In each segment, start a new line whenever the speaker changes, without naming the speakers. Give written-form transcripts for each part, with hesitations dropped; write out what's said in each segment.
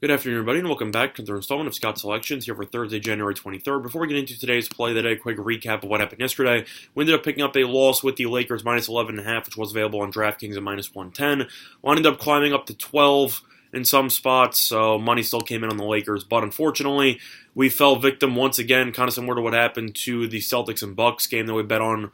Good afternoon, everybody, and welcome back to another installment of Scout Selections here for Thursday, January 23rd. Before we get into today's play of the day, a quick recap of what happened yesterday. We ended up picking up a loss with the Lakers minus 11.5, which was available on DraftKings at minus 110. Wound up climbing up to 12 in some spots, so money still came in on the Lakers. But unfortunately, we fell victim once again, kind of similar to what happened to the Celtics and Bucks game that we bet on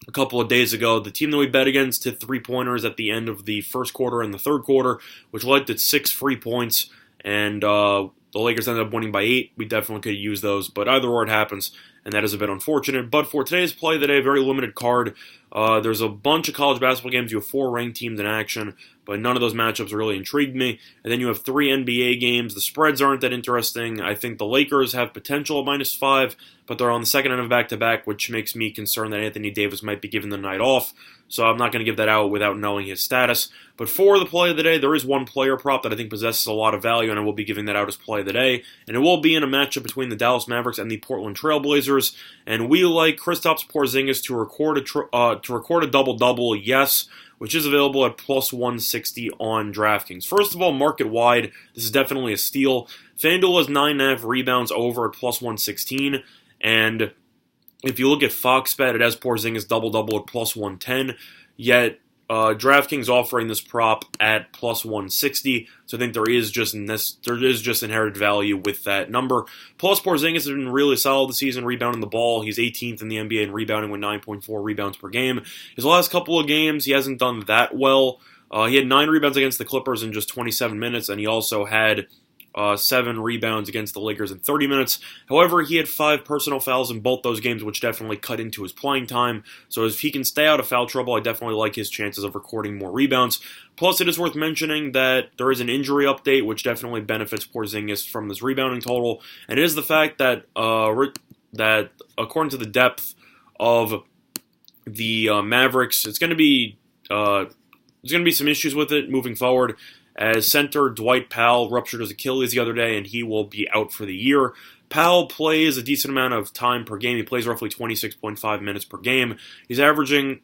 a couple of days ago. The team that we bet against hit three-pointers at the end of the first quarter and the third quarter, which led to 6 free points, and the Lakers ended up winning by 8. We definitely could use those, but either or it happens, and that is a bit unfortunate. But for today's play of the day, very limited card. There's a bunch of college basketball games. You have 4 ranked teams in action, but none of those matchups really intrigued me. And then you have 3 NBA games. The spreads aren't that interesting. I think the Lakers have potential at minus 5, but they're on the second end of back-to-back, which makes me concerned that Anthony Davis might be given the night off. So I'm not going to give that out without knowing his status. But for the play of the day, there is one player prop that I think possesses a lot of value, and I will be giving that out as play of the day. And it will be in a matchup between the Dallas Mavericks and the Portland Trail Blazers. And we like Kristaps Porzingis to record a double-double, yes, which is available at plus 160 on DraftKings. First of all, market-wide, this is definitely a steal. FanDuel has 9.5 rebounds over at plus 116, and if you look at Fox Bet, it has Porzingis double-double at plus 110, yet DraftKings offering this prop at plus 160, so I think there is just inherent value with that number. Plus, Porzingis has been really solid this season, rebounding the ball. He's 18th in the NBA in rebounding with 9.4 rebounds per game. His last couple of games, he hasn't done that well. He had 9 rebounds against the Clippers in just 27 minutes, and he also had 7 rebounds against the Lakers in 30 minutes. However, he had 5 personal fouls in both those games, which definitely cut into his playing time. So if he can stay out of foul trouble, I definitely like his chances of recording more rebounds. Plus, it is worth mentioning that there is an injury update, which definitely benefits Porzingis from this rebounding total. And it is the fact that that according to the depth of the Mavericks, there's going to be some issues with it moving forward, as center Dwight Powell ruptured his Achilles the other day, and he will be out for the year. Powell plays a decent amount of time per game. He plays roughly 26.5 minutes per game. He's averaging,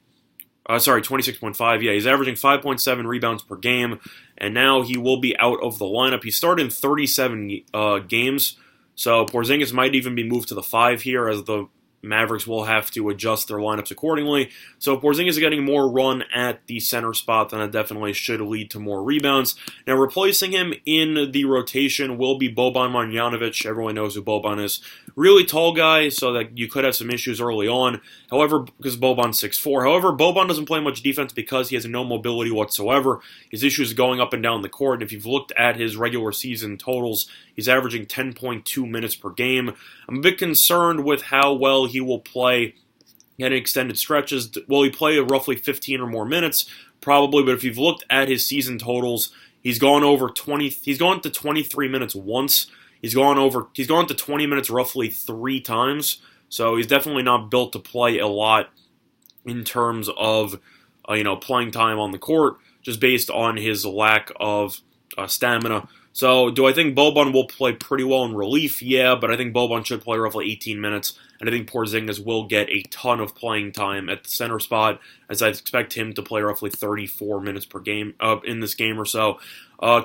26.5, yeah. He's averaging 5.7 rebounds per game, and now he will be out of the lineup. He started in 37 games, so Porzingis might even be moved to the 5 here, as the Mavericks will have to adjust their lineups accordingly. So Porzingis is getting more run at the center spot, and that definitely should lead to more rebounds. Now, replacing him in the rotation will be Boban Marjanovic. Everyone knows who Boban is. Really tall guy, so that you could have some issues early on. However, because Boban's 6'4". However, Boban doesn't play much defense because he has no mobility whatsoever. His issue is going up and down the court, and if you've looked at his regular season totals, he's averaging 10.2 minutes per game. I'm a bit concerned with how well he will play in extended stretches. Will he play roughly 15 or more minutes? Probably, but if you've looked at his season totals, he's gone to 23 minutes once. He's gone to 20 minutes roughly 3 times. So he's definitely not built to play a lot in terms of playing time on the court, just based on his lack of stamina. So, do I think Boban will play pretty well in relief? Yeah, but I think Boban should play roughly 18 minutes, and I think Porzingis will get a ton of playing time at the center spot, as I expect him to play roughly 34 minutes per game in this game or so.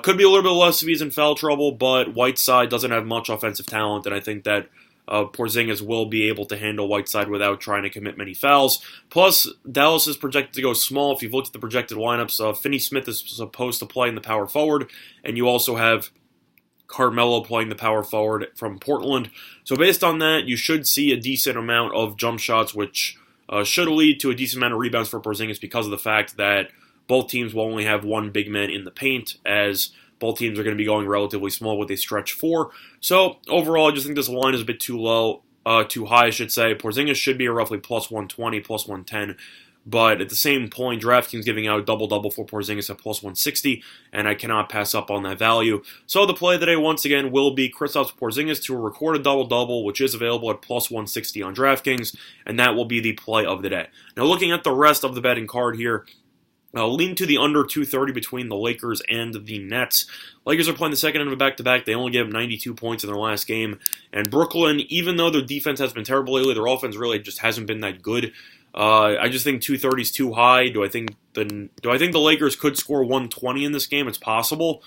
Could be a little bit less if he's in foul trouble, but Whiteside doesn't have much offensive talent, and I think that Porzingis will be able to handle Whiteside without trying to commit many fouls. Plus, Dallas is projected to go small. If you've looked at the projected lineups, Finney-Smith is supposed to play in the power forward, and you also have Carmelo playing the power forward from Portland. So based on that, you should see a decent amount of jump shots, which should lead to a decent amount of rebounds for Porzingis because of the fact that both teams will only have one big man in the paint, as both teams are going to be going relatively small with a stretch 4. So, overall, I just think this line is a bit too high, I should say. Porzingis should be a roughly plus 120, plus 110. But at the same point, DraftKings giving out a double-double for Porzingis at plus 160, and I cannot pass up on that value. So the play of the day, once again, will be Kristaps Porzingis to record a double-double, which is available at plus 160 on DraftKings, and that will be the play of the day. Now, looking at the rest of the betting card here, lean to the under 230 between the Lakers and the Nets. Lakers are playing the second end of a back-to-back. They only gave up 92 points in their last game. And Brooklyn, even though their defense has been terrible lately, their offense really just hasn't been that good. I just think 230 is too high. Do I think the Lakers could score 120 in this game? It's possible.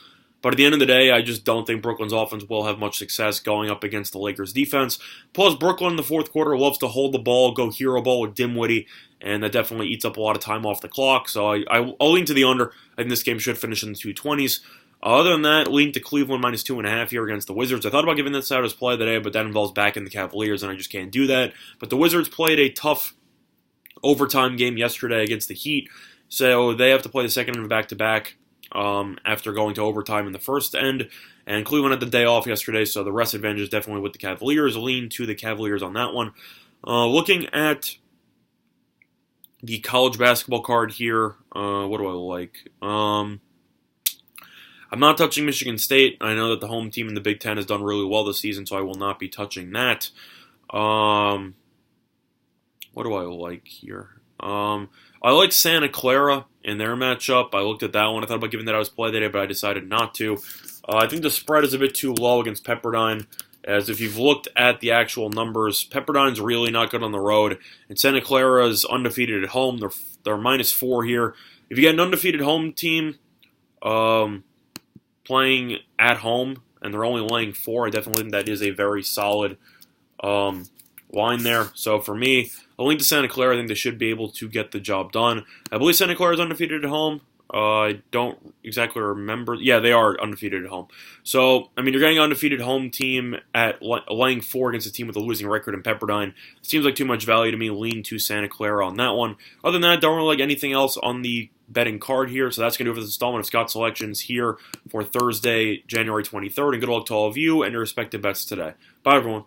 But at the end of the day, I just don't think Brooklyn's offense will have much success going up against the Lakers' defense. Plus, Brooklyn in the fourth quarter loves to hold the ball, go hero ball with Dinwiddie, and that definitely eats up a lot of time off the clock. So I'll lean to the under. I think this game should finish in the 220s. Other than that, lean to Cleveland minus 2.5 here against the Wizards. I thought about giving this out as play of the day, but that involves backing the Cavaliers, and I just can't do that. But the Wizards played a tough overtime game yesterday against the Heat, so they have to play the second of back-to-back after going to overtime in the first end. And Cleveland had the day off yesterday, so the rest advantage is definitely with the Cavaliers. Lean to the Cavaliers on that one. Looking at the college basketball card here, what do I like? I'm not touching Michigan State. I know that the home team in the Big Ten has done really well this season, so I will not be touching that. What do I like here? I like Santa Clara in their matchup. I looked at that one. I thought about giving that out as play today, but I decided not to. I think the spread is a bit too low against Pepperdine, as if you've looked at the actual numbers, Pepperdine's really not good on the road, and Santa Clara is undefeated at home. They're -4 here. If you get an undefeated home team playing at home, and they're only laying 4, I definitely think that is a very solid line there. So for me, I'll link to Santa Clara. I think they should be able to get the job done. I believe Santa Clara is undefeated at home. I don't exactly remember. Yeah, they are undefeated at home. So, I mean, you're getting an undefeated home team at laying 4 against a team with a losing record in Pepperdine. It seems like too much value to me. Lean to Santa Clara on that one. Other than that, don't really like anything else on the betting card here. So that's going to do it for this installment of Scott Selections here for Thursday, January 23rd. And good luck to all of you and your respective bets today. Bye, everyone.